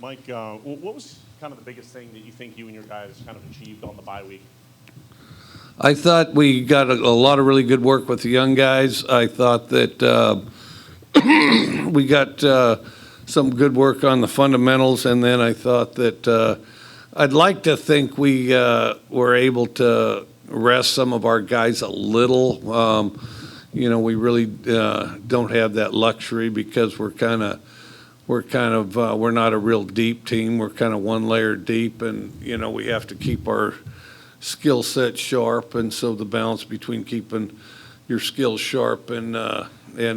Mike, what was kind of the biggest thing that you think you and your guys kind of achieved on the bye week? I thought we got a lot of really good work with the young guys. I thought that we got some good work on the fundamentals, and then I thought that I'd like to think we were able to rest some of our guys a little. We really don't have that luxury because we're not a real deep team. We're kind of one layer deep, and we have to keep our skill set sharp, and so the balance between keeping your skills sharp and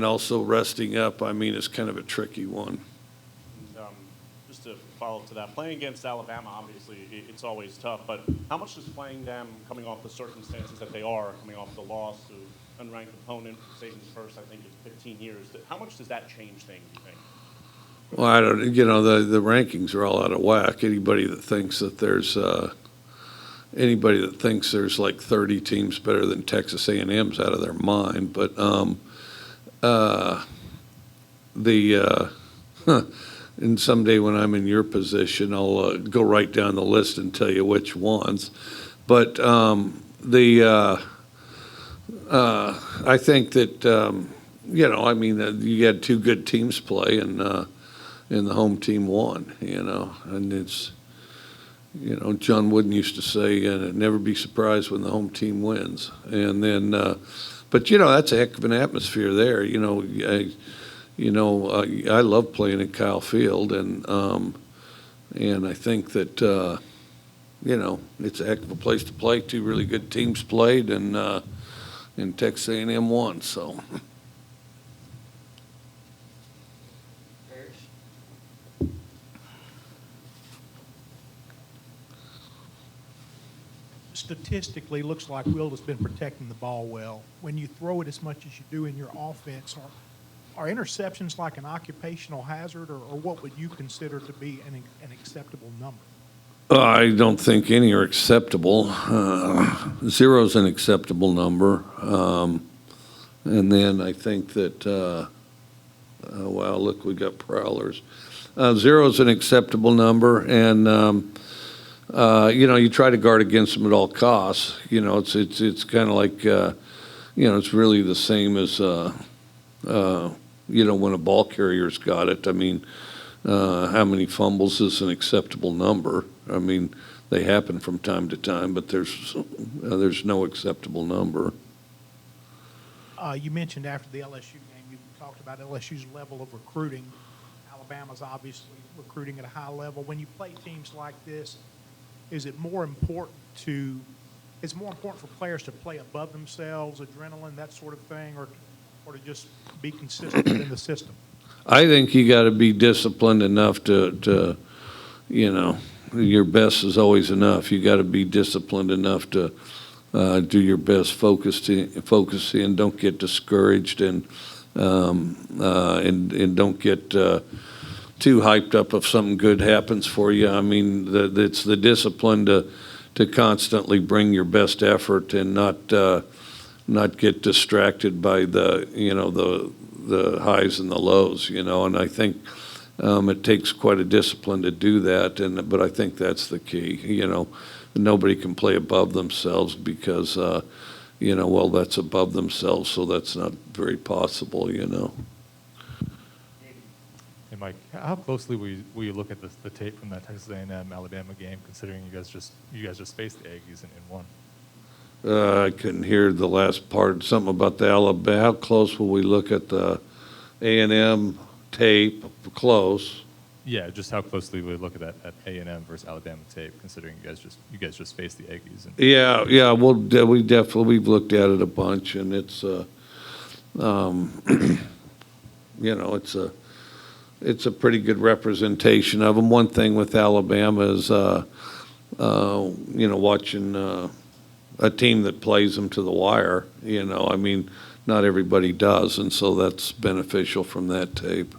also resting up, is kind of a tricky one. And, just to follow up to that, playing against Alabama, obviously, it's always tough, but how much does playing them, coming off the circumstances that they are, coming off the loss to unranked opponent, Saban's first, I think it's 15 years, how much does that change things, do you think? Well, I don't, the rankings are all out of whack. Anybody that thinks there's like 30 teams better than Texas A&M's out of their mind. But and someday when I'm in your position, I'll go right down the list and tell you which ones. But I think that you had two good teams play, and the home team won. And it's. John Wooden used to say, never be surprised when the home team wins. And then, but that's a heck of an atmosphere there. I love playing at Kyle Field, and I think that it's a heck of a place to play. Two really good teams played, and Texas A&M won. So. Statistically, looks like Will has been protecting the ball well. When you throw it as much as you do in your offense, are interceptions like an occupational hazard, or what would you consider to be an acceptable number? I don't think any are acceptable. Zero's an acceptable number. And then I think that, wow, look, we got prowlers. Zero's an acceptable number, and you try to guard against them at all costs. It's kind of like, it's really the same as, when a ball carrier's got it. How many fumbles is an acceptable number? They happen from time to time, but there's no acceptable number. You mentioned after the LSU game, you talked about LSU's level of recruiting. Alabama's obviously recruiting at a high level. When you play teams like this, is it more important for players to play above themselves, adrenaline, that sort of thing, or to just be consistent in the system? I think you got to be disciplined enough to your best is always enough. You got to be disciplined enough to do your best, focus in, don't get discouraged, and don't get too hyped up if something good happens for you. It's the discipline to constantly bring your best effort and not get distracted by the highs and the lows. And I think it takes quite a discipline to do that. But I think that's the key. Nobody can play above themselves because that's above themselves, so that's not very possible. Hey, Mike, how closely will you look at the tape from that Texas A&M Alabama game, considering you guys just faced the Aggies in one? I couldn't hear the last part. Something about the Alabama. How close will we look at the A&M tape? Close. Yeah, just how closely will we look at that at A&M versus Alabama tape, considering you guys just faced the Aggies? Yeah. We've looked at it a bunch, and it's it's a pretty good representation of them. One thing with Alabama is, watching a team that plays them to the wire. Not everybody does, and so that's beneficial from that tape.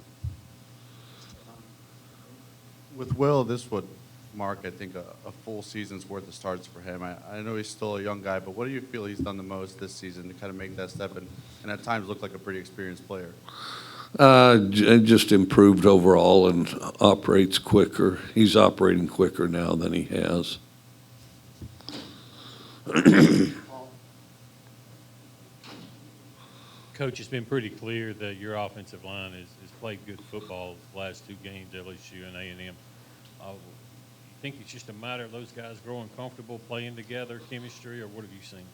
With Will, this would mark, I think, a full season's worth of starts for him. I know he's still a young guy, but what do you feel he's done the most this season to kind of make that step and at times look like a pretty experienced player? Just improved overall and operates quicker. He's operating quicker now than he has. Coach, it's been pretty clear that your offensive line has played good football the last two games, LSU and A&M. You think it's just a matter of those guys growing comfortable, playing together, chemistry, or what have you seen?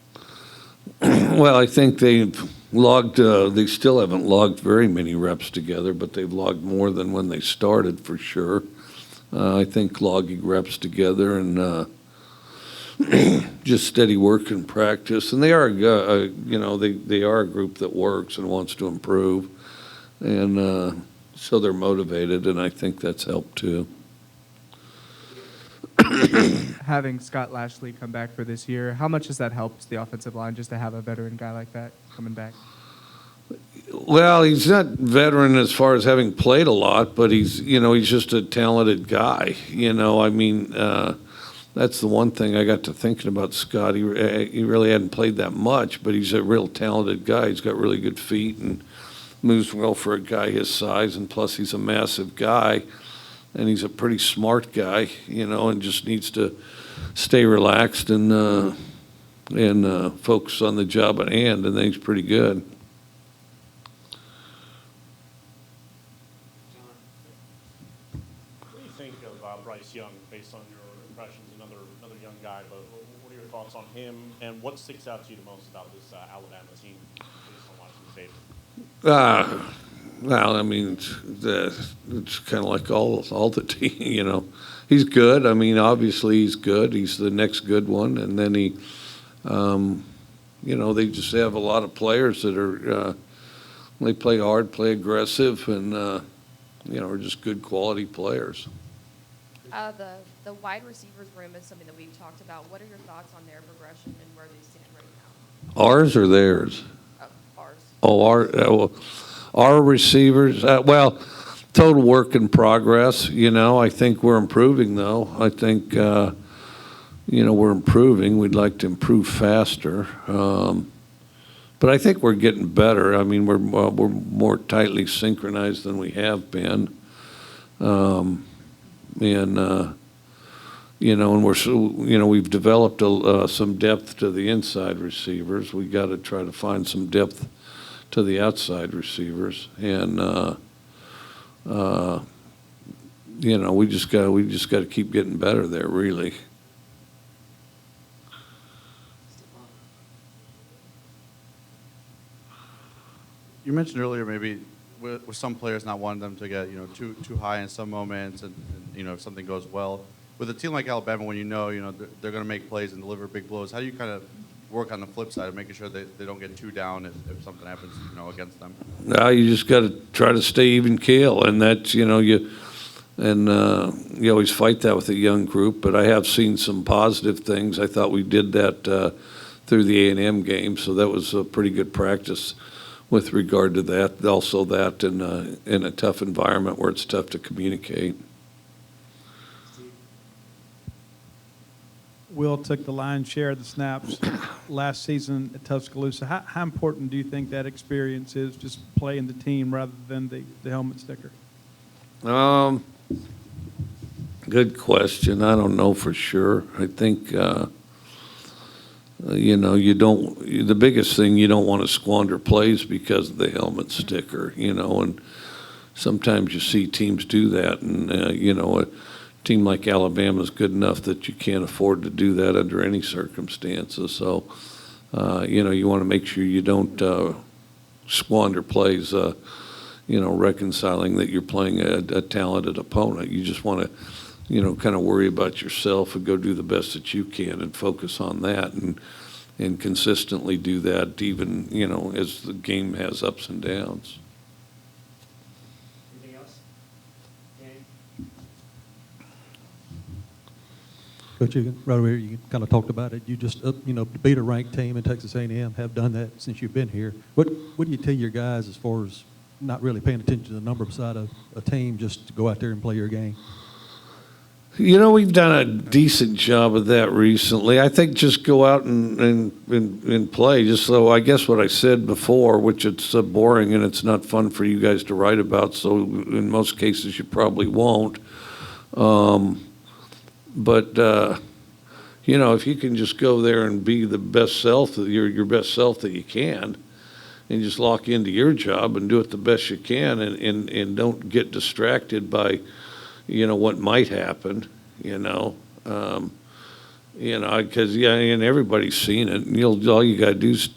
Well, I think they've logged, they still haven't logged very many reps together, but they've logged more than when they started for sure. I think logging reps together and just steady work and practice. And they are, they are a group that works and wants to improve. And so they're motivated, and I think that's helped too. Having Scott Lashley come back for this year, how much has that helped the offensive line just to have a veteran guy like that coming back? Well, he's not veteran as far as having played a lot, but he's just a talented guy. That's the one thing I got to thinking about Scott. He really hadn't played that much, but he's a real talented guy. He's got really good feet and moves well for a guy his size, and plus he's a massive guy, and he's a pretty smart guy, and just needs to stay relaxed and focus on the job at hand, and then he's pretty good. What do you think of Bryce Young, based on your impressions? Another young guy, but what are your thoughts on him, and what sticks out to you the most about this Alabama team, based on watching the tape? Well, I mean, it's kind of like all the team, He's good. I mean, obviously he's good. He's the next good one. And then they just have a lot of players that are, they play hard, play aggressive, and, are just good quality players. The wide receivers room is something that we've talked about. What are your thoughts on their progression and where they stand right now? Ours or theirs? Ours. Oh, our receivers, total work in progress. I think we're improving, though. I think, we're improving. We'd like to improve faster. But I think we're getting better. I mean, we're more tightly synchronized than we have been. And we've developed some depth to the inside receivers. We got to try to find some depth to the outside receivers, and we just got to keep getting better there, really. You mentioned earlier maybe with some players not wanting them to get too high in some moments, and if something goes well. With a team like Alabama, when they're going to make plays and deliver big blows, how do you kind of work on the flip side of making sure they don't get too down if something happens against them? No, you just got to try to stay even keel, and that's you always fight that with a young group. But I have seen some positive things. I thought we did that through the A&M game, so that was a pretty good practice with regard to that. Also, that in a tough environment where it's tough to communicate. Will took the lion's share of the snaps last season at Tuscaloosa. How important do you think that experience is, just playing the team rather than the helmet sticker? Good question. I don't know for sure. I think, the biggest thing, you don't want to squander plays because of the helmet sticker, and sometimes you see teams do that, and, a team like Alabama is good enough that you can't afford to do that under any circumstances. So, you want to make sure you don't squander plays, reconciling that you're playing a talented opponent. You just want to, kind of worry about yourself and go do the best that you can and focus on that and consistently do that even, as the game has ups and downs. Anything else? Danny? But right over here, you kind of talked about it. You just, beat a ranked team in Texas A&M, have done that since you've been here. What do you tell your guys as far as not really paying attention to the number side of a team, just to go out there and play your game? You know, we've done a decent job of that recently. I think just go out and play. Just so I guess what I said before, which it's boring and it's not fun for you guys to write about. So in most cases, you probably won't. But you know, if you can just go there and be the best self, your best self that you can, and just lock into your job and do it the best you can, and don't get distracted by, you know, what might happen, you know, because yeah, and everybody's seen it. And all you got to do is,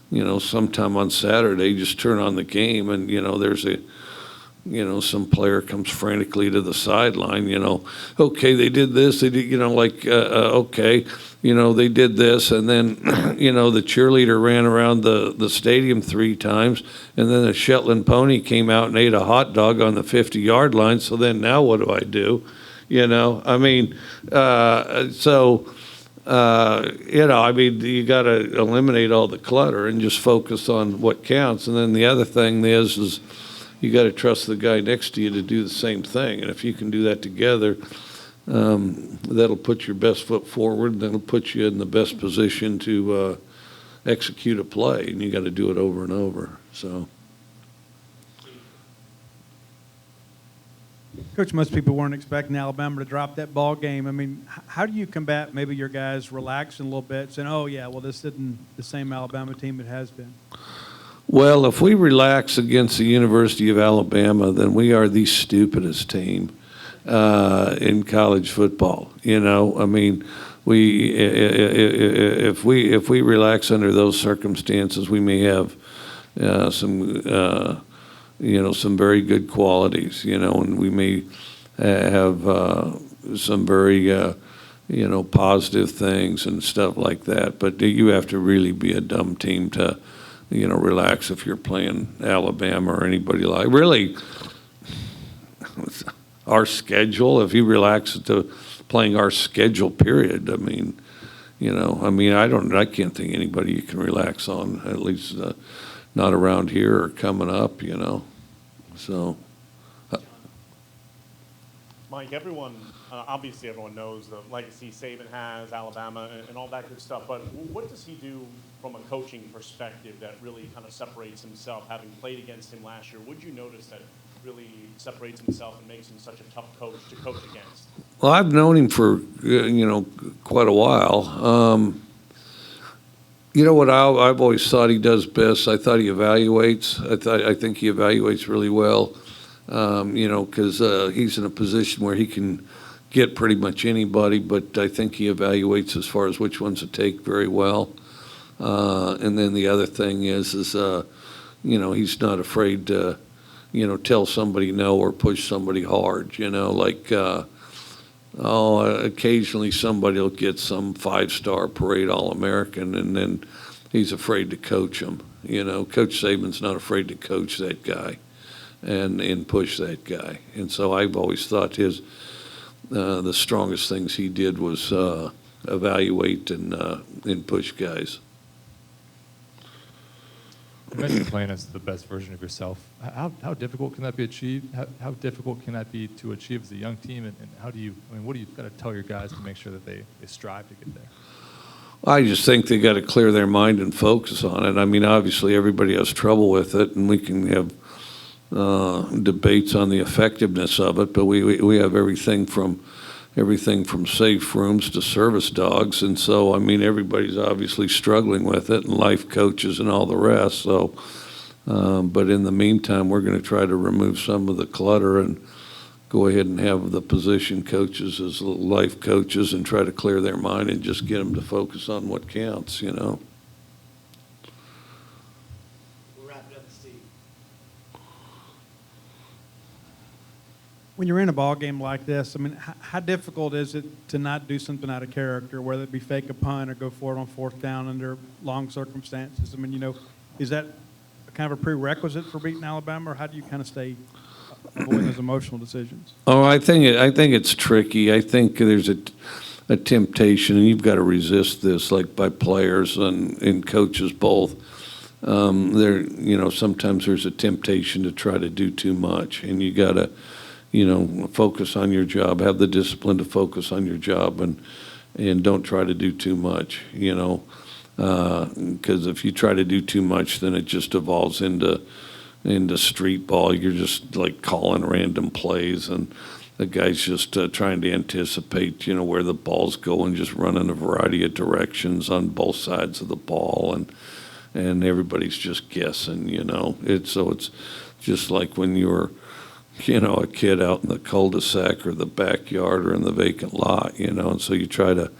you know, sometime on Saturday, just turn on the game, and you know, some player comes frantically to the sideline. You know, okay, they did this. They did, you know, like okay, you know, they did this, and then you know, the cheerleader ran around the stadium 3 times, and then the Shetland pony came out and ate a hot dog on the 50-yard line. So then now what do I do? You know, I mean, you know, I mean, you got to eliminate all the clutter and just focus on what counts. And then the other thing is you got to trust the guy next to you to do the same thing. And if you can do that together, that'll put your best foot forward. That'll put you in the best position to execute a play. And you got to do it over and over. So. Coach, most people weren't expecting Alabama to drop that ball game. I mean, how do you combat maybe your guys relaxing a little bit, saying, oh, yeah, well, this isn't the same Alabama team it has been? Well, if we relax against the University of Alabama, then we are the stupidest team in college football. You know, I mean, if we relax under those circumstances, we may have some you know, some very good qualities. You know, and we may have some very you know, positive things and stuff like that. But you have to really be a dumb team to, you know, relax if you're playing Alabama or anybody like. Really, our schedule, if you relax to playing our schedule, period, I mean, you know, I can't think anybody you can relax on, at least not around here or coming up, you know. So. Mike, obviously everyone knows the legacy Saban has, Alabama, and all that good stuff, but what does he do from a coaching perspective that really kind of separates himself, having played against him last year? What did you notice that really separates himself and makes him such a tough coach to coach against? Well, I've known him for, you know, quite a while. You know what I've always thought he does best? I thought he evaluates. I think he evaluates really well. You know, because he's in a position where he can get pretty much anybody, but I think he evaluates as far as which ones to take very well. And then the other thing is you know, he's not afraid to, you know, tell somebody no or push somebody hard. You know, like occasionally somebody will get some 5-star parade All-American, and then he's afraid to coach them. You know, Coach Saban's not afraid to coach that guy and push that guy. And so I've always thought the strongest things he did was evaluate and push guys. You mentioned playing as the best version of yourself. How difficult can that be achieved? How difficult can that be to achieve as a young team? And how do you, I mean, what do you got to tell your guys to make sure that they strive to get there? I just think they got to clear their mind and focus on it. I mean, obviously everybody has trouble with it, and we can have debates on the effectiveness of it, but we have everything from safe rooms to service dogs, and so I mean everybody's obviously struggling with it, and life coaches and all the rest. So, but in the meantime, we're going to try to remove some of the clutter and go ahead and have the position coaches as life coaches and try to clear their mind and just get them to focus on what counts. You know. We'll wrap it up, Steve. When you're in a ball game like this, I mean, how difficult is it to not do something out of character, whether it be fake a punt or go for it on 4th down under long circumstances? I mean, you know, is that kind of a prerequisite for beating Alabama, or how do you kind of avoid those emotional decisions? Oh, I think it's tricky. I think there's a temptation, and you've got to resist this, like by players and coaches both. You know, sometimes there's a temptation to try to do too much, and you gotta focus on your job, have the discipline to focus on your job, and don't try to do too much, because if you try to do too much, then it just evolves into street ball. You're just like calling random plays, and the guy's just trying to anticipate, where the ball's going, just running a variety of directions on both sides of the ball, and everybody's just guessing, It's just like when you were, a kid out in the cul-de-sac or the backyard or in the vacant lot, and so you try to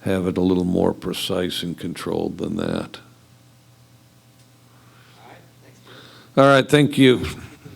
have it a little more precise and controlled than that. All right, thanks, Bill. All right, thank you.